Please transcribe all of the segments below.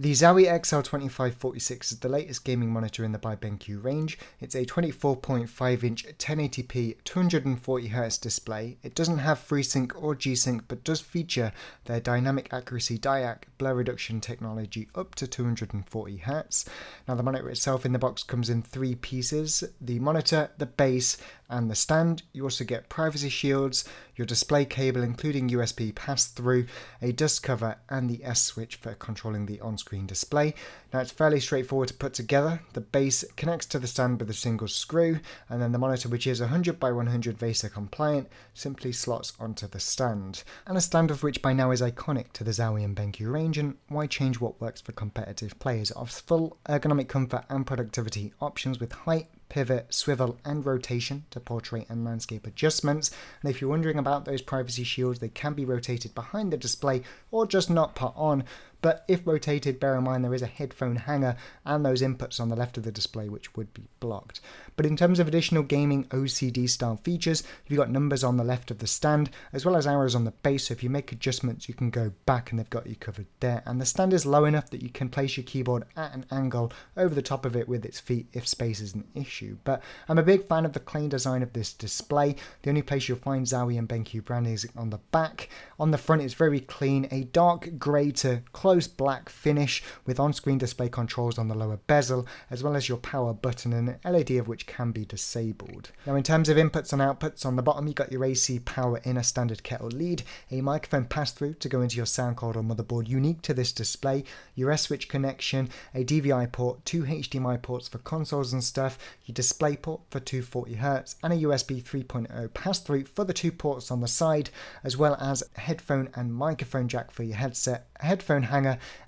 The Zowie XL2546 is the latest gaming monitor in the by BenQ range. It's a 24.5-inch 1080p 240Hz display. It doesn't have FreeSync or G-Sync, but does feature their dynamic accuracy DyAc blur reduction technology up to 240Hz. Now the monitor itself in the box comes in three pieces: the monitor, the base, and the stand. You also get privacy shields, your display cable including USB pass-through, a dust cover, and the S switch for controlling the on-screen display. Now it's fairly straightforward to put together. The base connects to the stand with a single screw, and then the monitor, which is 100 by 100 VESA compliant, simply slots onto the stand. And a stand of which by now is iconic to the Zowie and BenQ range, and why change what works for competitive players? It offers full ergonomic comfort and productivity options with height, pivot, swivel, and rotation to portrait and landscape adjustments. And if you're wondering about those privacy shields, they can be rotated behind the display or just not put on. But if rotated, bear in mind there is a headphone hanger and those inputs on the left of the display which would be blocked. But in terms of additional gaming OCD style features, you've got numbers on the left of the stand as well as arrows on the base, so if you make adjustments you can go back and they've got you covered there. And the stand is low enough that you can place your keyboard at an angle over the top of it with its feet if space is an issue. But I'm a big fan of the clean design of this display. The only place you'll find Zowie and BenQ branding is on the back. On the front it's very clean, a dark grey to close black finish with on-screen display controls on the lower bezel, as well as your power button and an LED of which can be disabled. Now in terms of inputs and outputs, on the bottom you got your AC power in a standard kettle lead, a microphone pass-through to go into your sound card or motherboard unique to this display, your S-switch connection, a DVI port, two HDMI ports for consoles and stuff, your display port for 240Hz, and a USB 3.0 pass-through for the two ports on the side, as well as a headphone and microphone jack for your headset, a headphone hanger,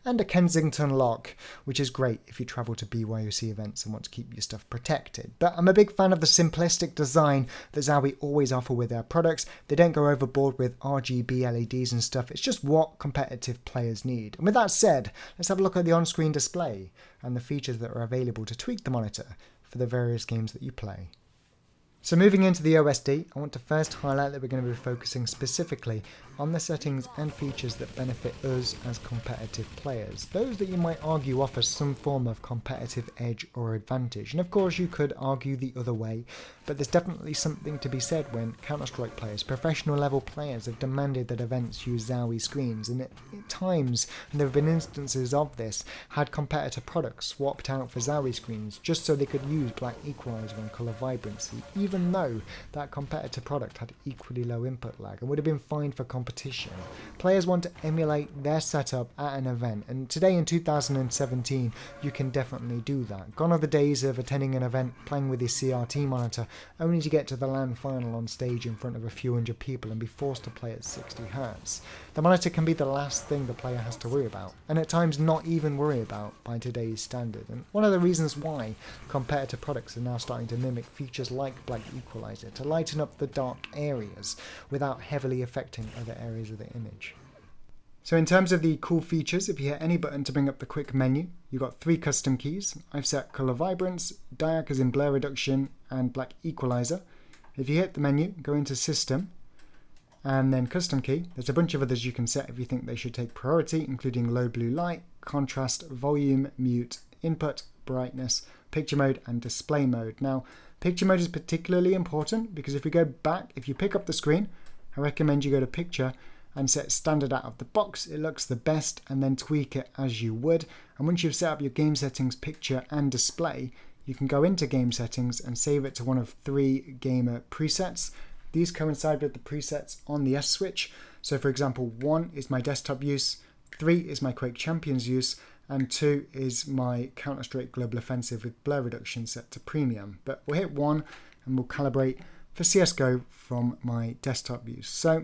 and a Kensington lock, which is great if you travel to BYOC events and want to keep your stuff protected. But I'm a big fan of the simplistic design that Zowie always offer with their products. They don't go overboard with RGB LEDs and stuff. It's just what competitive players need. And with that said, let's have a look at the on-screen display and the features that are available to tweak the monitor for the various games that you play. So moving into the OSD, I want to first highlight that we're going to be focusing specifically on the settings and features that benefit us as competitive players. Those that you might argue offer some form of competitive edge or advantage. And of course you could argue the other way, but there's definitely something to be said when Counter-Strike players, professional level players, have demanded that events use Zowie screens. And at times, and there have been instances of this, had competitor products swapped out for Zowie screens just so they could use black equalizer and colour vibrancy, even though that competitor product had equally low input lag and would have been fine for competition. Players want to emulate their setup at an event, and today in 2017 you can definitely do that. Gone are the days of attending an event, playing with your CRT monitor, only to get to the LAN final on stage in front of a few hundred people and be forced to play at 60Hz. The monitor can be the last thing the player has to worry about, and at times not even worry about by today's standard. And one of the reasons why competitor products are now starting to mimic features like black equalizer to lighten up the dark areas without heavily affecting other areas of the image. So in terms of the cool features, if you hit any button to bring up the quick menu, you've got three custom keys. I've set color vibrance, DyAc as in blur reduction, and black equalizer. If you hit the menu, go into system, and then custom key. There's a bunch of others you can set if you think they should take priority, including low blue light, contrast, volume, mute, input, brightness, picture mode, and display mode. Now, picture mode is particularly important because if we go back, if you pick up the screen, I recommend you go to picture and set standard out of the box. It looks the best, and then tweak it as you would. And once you've set up your game settings, picture and display, you can go into game settings and save it to one of three gamer presets. These coincide with the presets on the S switch. So for example, 1 is my desktop use, 3 is my Quake Champions use, and 2 is my Counter-Strike Global Offensive with blur reduction set to premium. But we'll hit 1 and we'll calibrate for CSGO from my desktop use. So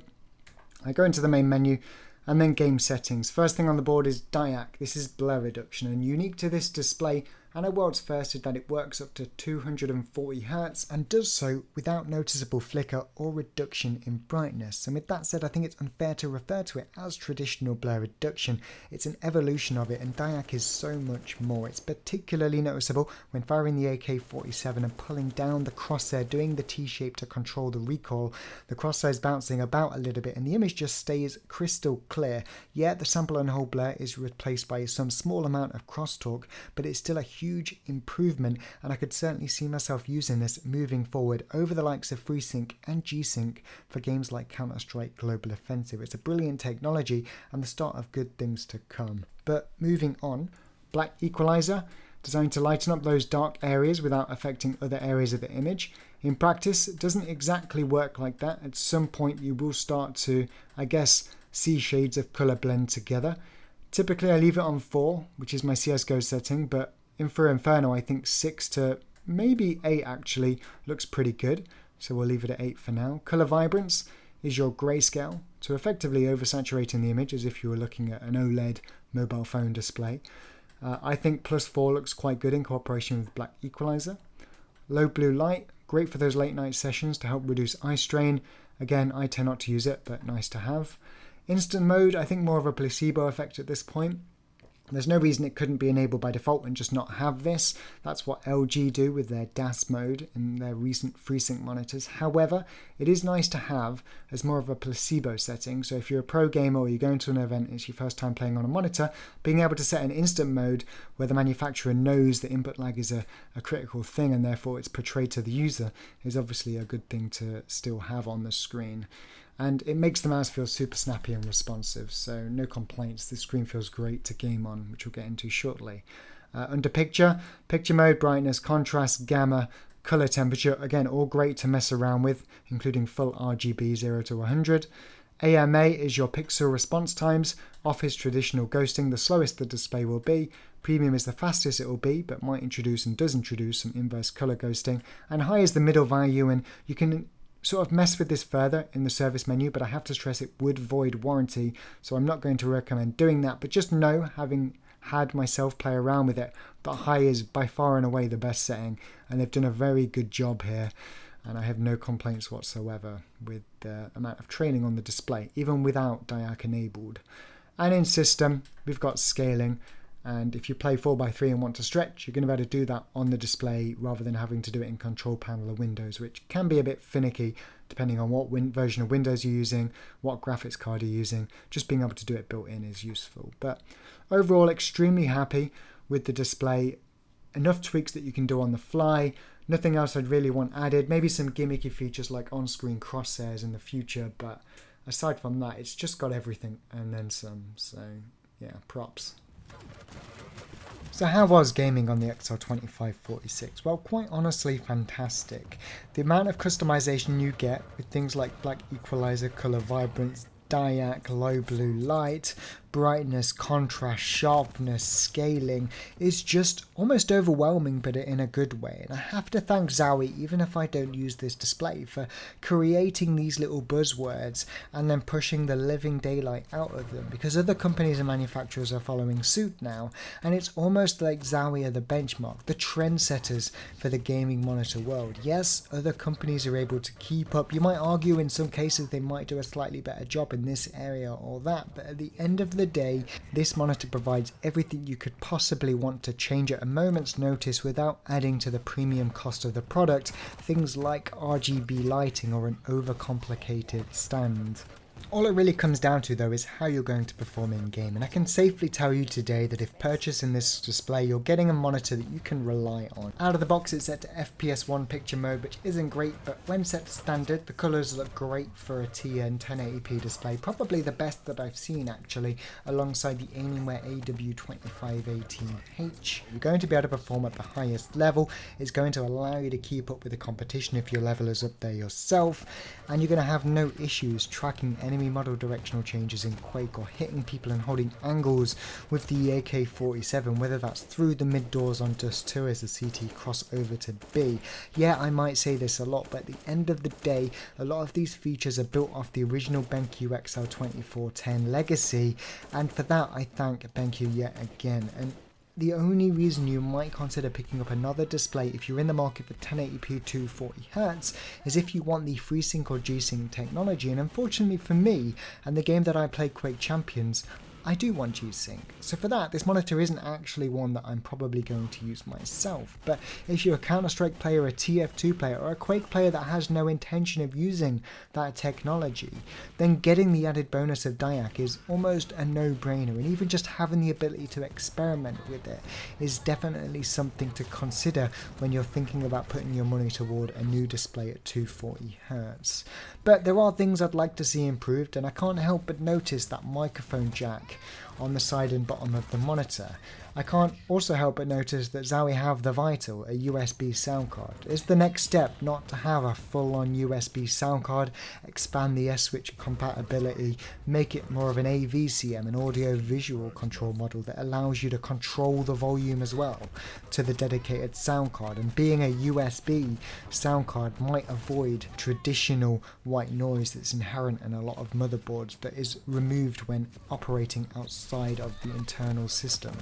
I go into the main menu and then game settings. First thing on the board is DyAc. This is blur reduction, and unique to this display, and a world's first is that it works up to 240 Hz and does so without noticeable flicker or reduction in brightness. And with that said, I think it's unfair to refer to it as traditional blur reduction. It's an evolution of it, and DyAc is so much more. It's particularly noticeable when firing the AK-47 and pulling down the crosshair, doing the T-shape to control the recoil. The crosshair is bouncing about a little bit and the image just stays crystal clear. Yeah, the sample and hold blur is replaced by some small amount of crosstalk, but it's still a huge improvement, and I could certainly see myself using this moving forward over the likes of FreeSync and G-Sync for games like Counter-Strike Global Offensive. It's a brilliant technology and the start of good things to come. But moving on, black equalizer, designed to lighten up those dark areas without affecting other areas of the image. In practice, it doesn't exactly work like that. At some point you will start to, I guess, see shades of colour blend together. Typically I leave it on 4, which is my CSGO setting, but for Inferno I think 6 to maybe 8 actually looks pretty good, so we'll leave it at 8 for now. Colour vibrance is your grayscale, so effectively oversaturating the image as if you were looking at an OLED mobile phone display. I think +4 looks quite good in cooperation with black equalizer. Low blue light, great for those late night sessions to help reduce eye strain. Again, I tend not to use it, but nice to have. Instant mode, I think more of a placebo effect at this point. There's no reason it couldn't be enabled by default and just not have this. That's what LG do with their DAS mode in their recent FreeSync monitors. However, it is nice to have as more of a placebo setting. So if you're a pro gamer or you're going to an event, it's your first time playing on a monitor, being able to set an instant mode where the manufacturer knows that input lag is a critical thing and therefore it's portrayed to the user is obviously a good thing to still have on the screen. And it makes the mouse feel super snappy and responsive, so no complaints. The screen feels great to game on, which we'll get into shortly. Under picture mode, brightness, contrast, gamma, color temperature, again, all great to mess around with, including full RGB 0 to 100. AMA is your pixel response times. Off is traditional ghosting, the slowest the display will be. Premium is the fastest it will be, but might introduce and does introduce some inverse color ghosting. And high is the middle value, and you can sort of mess with this further in the service menu, but I have to stress it would void warranty, so I'm not going to recommend doing that. But just know, having had myself play around with it, that high is by far and away the best setting, and they've done a very good job here, and I have no complaints whatsoever with the amount of training on the display, even without DyAc enabled. And in system, we've got scaling. And if you play 4x3 and want to stretch, you're going to be able to do that on the display rather than having to do it in control panel or Windows, which can be a bit finicky depending on what version of Windows you're using, what graphics card you're using. Just being able to do it built in is useful. But overall, extremely happy with the display. Enough tweaks that you can do on the fly. Nothing else I'd really want added. Maybe some gimmicky features like on-screen crosshairs in the future, but aside from that, it's just got everything and then some. So yeah, props. So how was gaming on the XL2546? Well, quite honestly, fantastic. The amount of customization you get with things like black equalizer, color vibrance, DyAc, low blue light, brightness, contrast, sharpness, scaling is just almost overwhelming, but in a good way. And I have to thank Zowie, even if I don't use this display, for creating these little buzzwords and then pushing the living daylight out of them, because other companies and manufacturers are following suit now, and it's almost like Zowie are the benchmark, the trendsetters for the gaming monitor world. Yes, other companies are able to keep up. You might argue in some cases they might do a slightly better job in this area or that, but at the end of the day, this monitor provides everything you could possibly want to change at a moment's notice without adding to the premium cost of the product, things like RGB lighting or an overcomplicated stand. All it really comes down to though is how you're going to perform in game, and I can safely tell you today that if purchasing this display you're getting a monitor that you can rely on. Out of the box it's set to FPS 1 picture mode, which isn't great, but when set to standard the colours look great for a TN 1080p display, probably the best that I've seen actually, alongside the Alienware AW2518H. You're going to be able to perform at the highest level. It's going to allow you to keep up with the competition if your level is up there yourself, and you're going to have no issues tracking enemy model directional changes in Quake or hitting people and holding angles with the AK-47, whether that's through the mid doors on Dust 2 as the CT crossover to B. Yeah, I might say this a lot, but at the end of the day, a lot of these features are built off the original BenQ XL2410 legacy, and for that I thank BenQ yet again. And the only reason you might consider picking up another display if you're in the market for 1080p 240Hz is if you want the FreeSync or G-Sync technology, and unfortunately for me and the game that I play, Quake Champions, I do want G-Sync. So for that, this monitor isn't actually one that I'm probably going to use myself. But if you're a Counter-Strike player, a TF2 player, or a Quake player that has no intention of using that technology, then getting the added bonus of DyAc is almost a no-brainer, and even just having the ability to experiment with it is definitely something to consider when you're thinking about putting your money toward a new display at 240Hz. But there are things I'd like to see improved, and I can't help but notice that microphone jack on the side and bottom of the monitor. I can't also help but notice that Zowie have the Vital, a USB sound card. Is the next step not to have a full-on USB sound card, expand the S-Switch compatibility, make it more of an AVCM, an audio-visual control model that allows you to control the volume as well to the dedicated sound card? And being a USB sound card might avoid traditional white noise that's inherent in a lot of motherboards that is removed when operating outside of the internal system.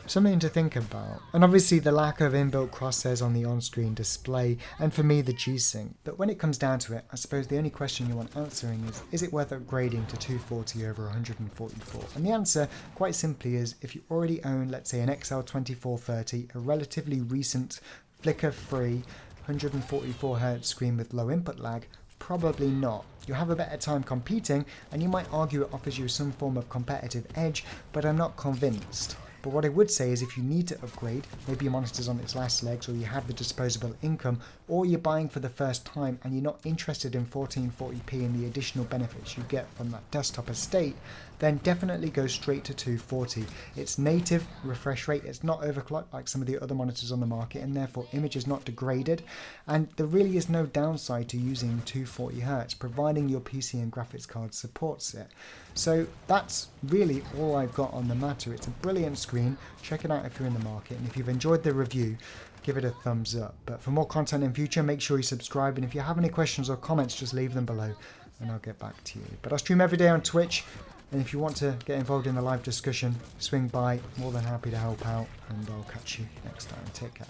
Something to think about. And obviously the lack of inbuilt crosshairs on the on-screen display, and for me the G-Sync. But when it comes down to it, I suppose the only question you want answering is it worth upgrading to 240 over 144? And the answer, quite simply, is if you already own, let's say, an XL2440, a relatively recent flicker-free 144Hz screen with low input lag, probably not. You'll have a better time competing, and you might argue it offers you some form of competitive edge, but I'm not convinced. But what I would say is if you need to upgrade, maybe your monitor's on its last legs, or you have the disposable income, or you're buying for the first time and you're not interested in 1440p and the additional benefits you get from that desktop estate, then definitely go straight to 240. It's native refresh rate, it's not overclocked like some of the other monitors on the market, and therefore image is not degraded, and there really is no downside to using 240Hz, providing your PC and graphics card supports it. So that's really all I've got on the matter. It's a brilliant screen. Check it out if you're in the market, and if you've enjoyed the review, give it a thumbs up. But for more content in future, make sure you subscribe, and if you have any questions or comments, just leave them below and I'll get back to you. But I stream every day on Twitch, and if you want to get involved in the live discussion, swing by. More than happy to help out, and I'll catch you next time. Take care.